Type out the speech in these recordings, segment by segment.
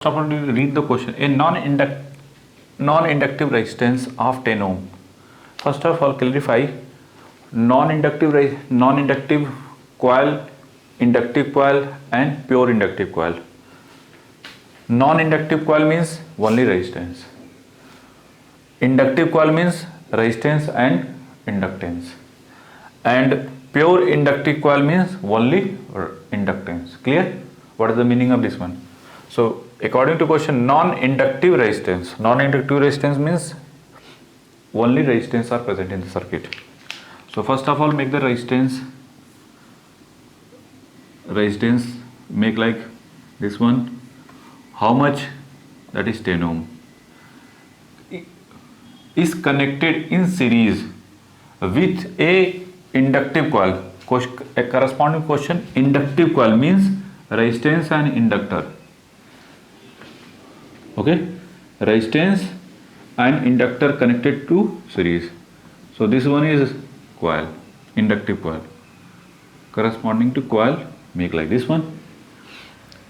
First of all, read the question. A non-inductive resistance of 10 ohm. First of all, clarify non-inductive coil, inductive coil, and pure inductive coil. Non-inductive coil means only resistance. Inductive coil means resistance and inductance. And pure inductive coil means only inductance. Clear? What is the meaning of this one? So, according to question, non-inductive resistance. Non-inductive resistance means only resistance are present in the circuit. So, first of all, make the resistance make like this one. How much? That is 10 ohm. Is connected in series with a inductive coil. A corresponding question, inductive coil means resistance and inductor. Okay, resistance and inductor connected to series. So this one is coil, inductive coil. Corresponding to coil, make like this one.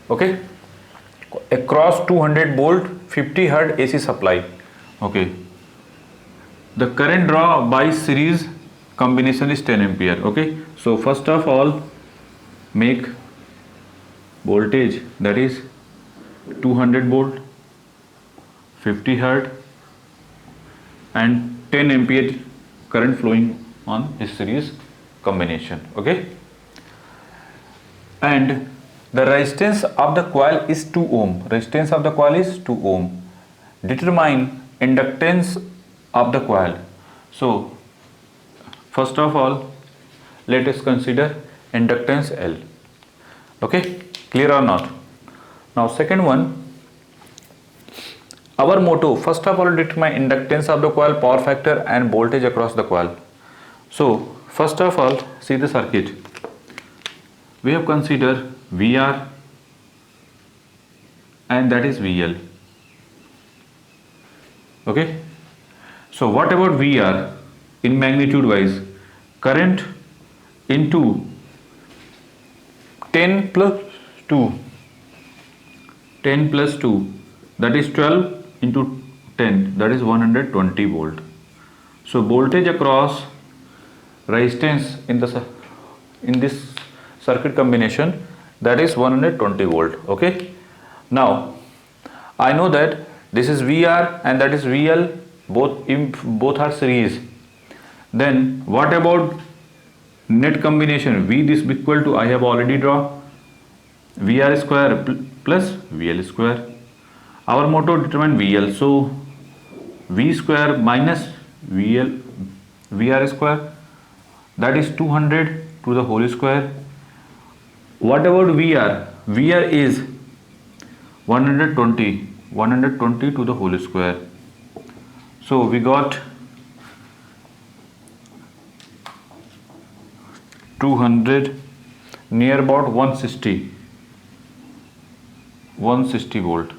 Okay, across 200 volt 50 Hz AC supply. Okay, the current draw by series combination is 10 ampere. Okay, so first of all, make voltage, that is 200 volt 50 Hz and 10 ampere current flowing on this series combination. Okay, and the resistance of the coil is 2 ohm. Resistance of the coil is 2 ohm. Determine inductance of the coil. So first of all, let us consider inductance L. Okay, clear or not? Now second one, our motto, first of all, determine inductance of the coil, power factor and voltage across the coil. So first of all, see the circuit. We have considered VR and that is VL. Okay, so what about VR in magnitude wise? Current into 10 plus 2, 10 plus 2, that is 12 into 10, that is 120 volt. So voltage across resistance in this circuit combination, that is 120 volt. Okay, now I know that this is VR and that is VL, both are series. Then what about net combination? V this equal to, I have already drawn, VR square plus VL square. Our motto, determine VL. So V square minus VR square, that is 200 to the whole square. What about VR? VR is 120 to the whole square. So we got 200 near about 160 volt.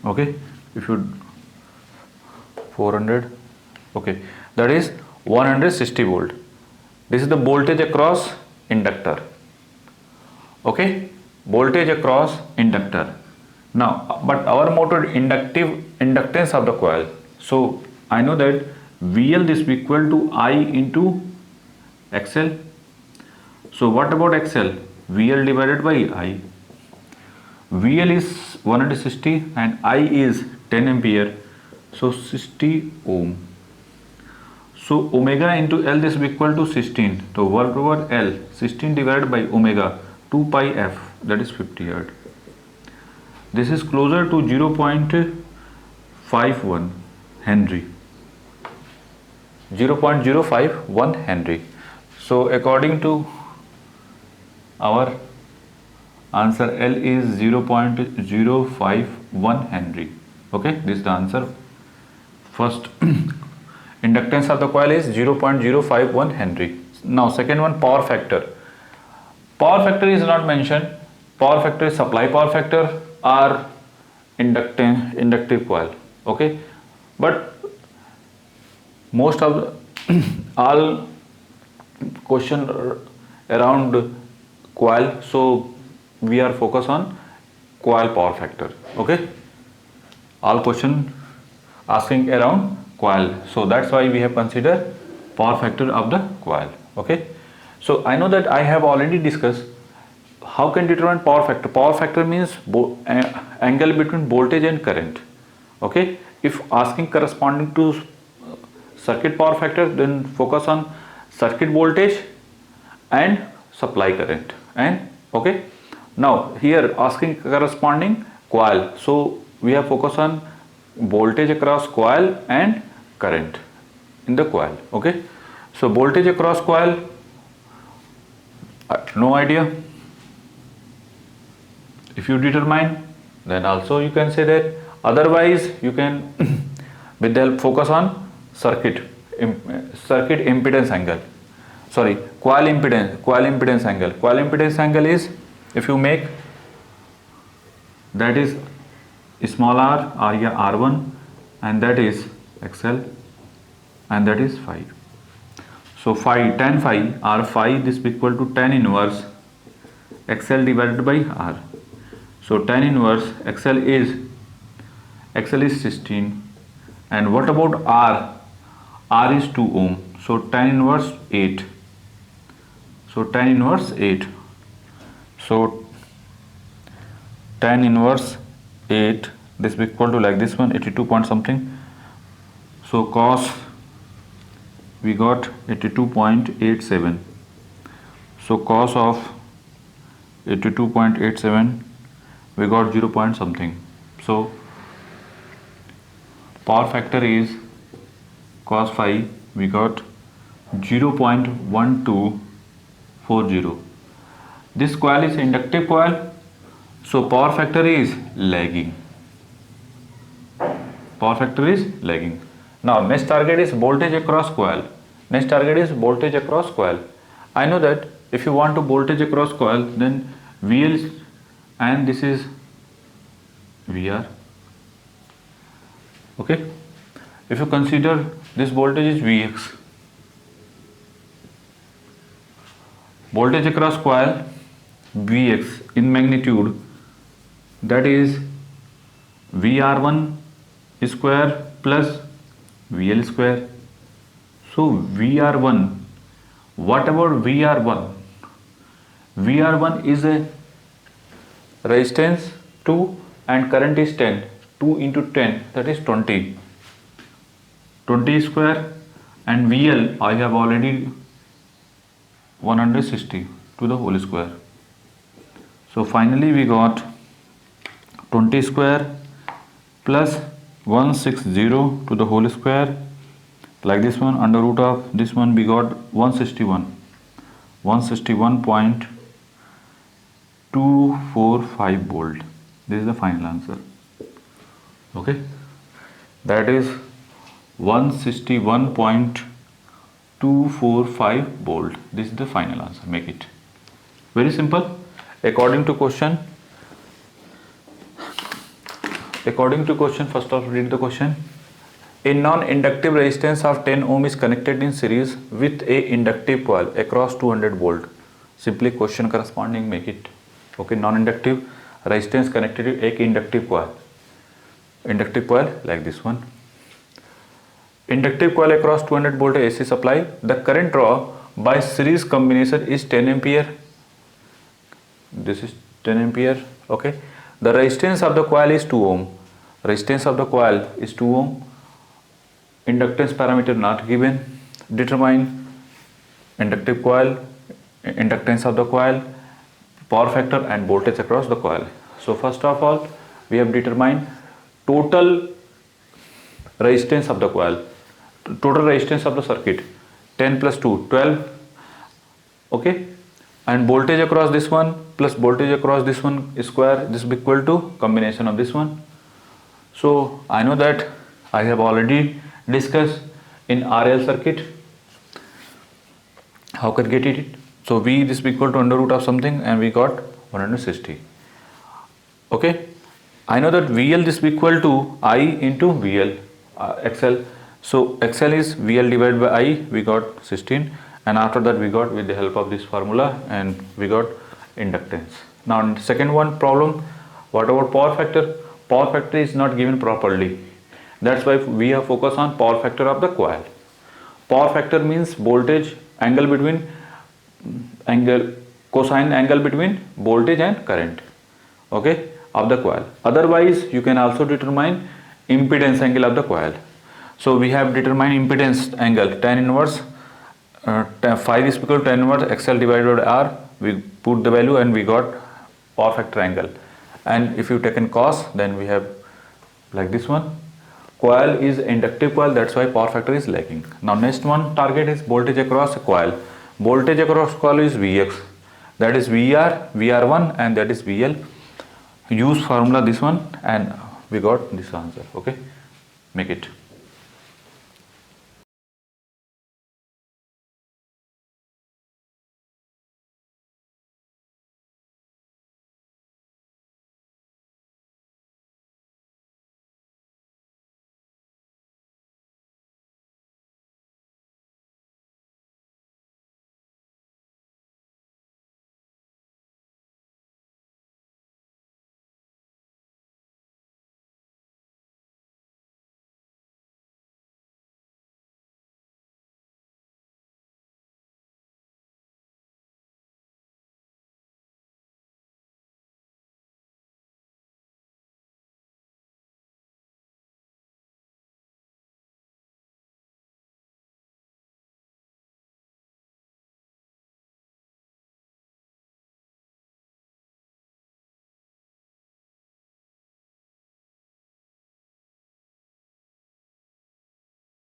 Okay, if you 400, okay, that is 160 volt. This is the voltage across inductor. Okay, voltage across inductor. Now, but our motto, inductance of the coil. So I know that VL this equal to I into XL. So what about XL? VL divided by I. VL is 160 and I is 10 ampere. So 60 ohm. So omega into L this equal to 16. So 1 over L, 16 divided by omega, 2 pi F, that is 50 Hz. This is closer to 0.51 Henry. 0.051 Henry. So according to our answer, L is 0.051 Henry. Okay, this is the answer. First, inductance of the coil is 0.051 Henry. Now second one, power factor. Power factor is not mentioned. Power factor is supply power factor or inductive coil. Okay, but most of the all question around coil, so we are focused on coil power factor. Okay, all question asking around coil, so that's why we have considered power factor of the coil. Okay, so I know that I have already discussed how can determine power factor. Power factor means angle between voltage and current. Okay, if asking corresponding to circuit power factor, then focus on circuit voltage and supply current. And okay, now here asking corresponding coil, so we have focus on voltage across coil and current in the coil. Okay, so voltage across coil, no idea. If you determine, then also you can say that. Otherwise you can with the help focus on circuit impedance angle, sorry, coil impedance angle. Coil impedance angle is, if you make, that is small r area r1, and that is xl, and that is phi. So phi, tan phi r phi, this is equal to tan inverse xl divided by r. So tan inverse xl is 16, and what about r? R is 2 ohm, so tan inverse 8. So tan inverse 8. So tan inverse 8, this is equal to like this one, 82 point something. So cos, we got 82.87. So cos of 82.87, we got 0 point something. So power factor is cos phi, we got 0.1240. This coil is inductive coil, so power factor is lagging. Power factor is lagging. Now next target is voltage across coil. Next target is voltage across coil. I know that if you want to voltage across coil, then VL, and this is VR. Okay, if you consider this voltage is Vx, voltage across coil Vx in magnitude, that is VR1 square plus VL square. So VR1, what about VR1? VR1 is a resistance 2 and current is 10. 2 into 10, that is 20 square, and VL I have already 160 to the whole square. So finally we got 20 square plus 160 to the whole square, like this one, under root of this one, we got 161.245 volt. This is the final answer. Okay, that is 161.245 volt. This is the final answer. Make it very simple. According to question, first of all read the question. A non-inductive resistance of 10 ohm is connected in series with a inductive coil across 200 volt. Simply question corresponding, make it. Okay, non-inductive resistance connected to एक inductive coil. Inductive coil like this one. Inductive coil across 200 volt AC supply. The current draw by series combination is 10 ampere. This is 10 ampere. Okay. The resistance of the coil is 2 ohm. Resistance of the coil is 2 ohm. Inductance parameter not given. Determine inductive coil, inductance of the coil, power factor and voltage across the coil. So first of all, we have determined total resistance of the coil, total resistance of the circuit, 10 plus 2, 12. Okay, and voltage across this one plus voltage across this one square, this is equal to combination of this one. So I know that I have already discussed in RL circuit how can get it. So V this is equal to under root of something and we got 160. Okay, I know that VL this is equal to I into VL XL. So XL is VL divided by I, we got 16, and after that we got with the help of this formula and we got inductance. Now in second one problem, What about power factor? Power factor is not given properly. That's why we have focused on power factor of the coil. Power factor means voltage angle between cosine angle between voltage and current, okay, of the coil. Otherwise you can also determine impedance angle of the coil. So we have determined impedance angle tan inverse 5 is equal to tan inverse XL divided by R. We put the value and we got power factor angle. And if you taken cos, then we have like this one. Coil is inductive coil, that's why power factor is lacking. Now next one target is voltage across a coil. Voltage across coil is Vx, that is VR, VR1 and that is VL. Use formula this one and we got this answer, okay, make it.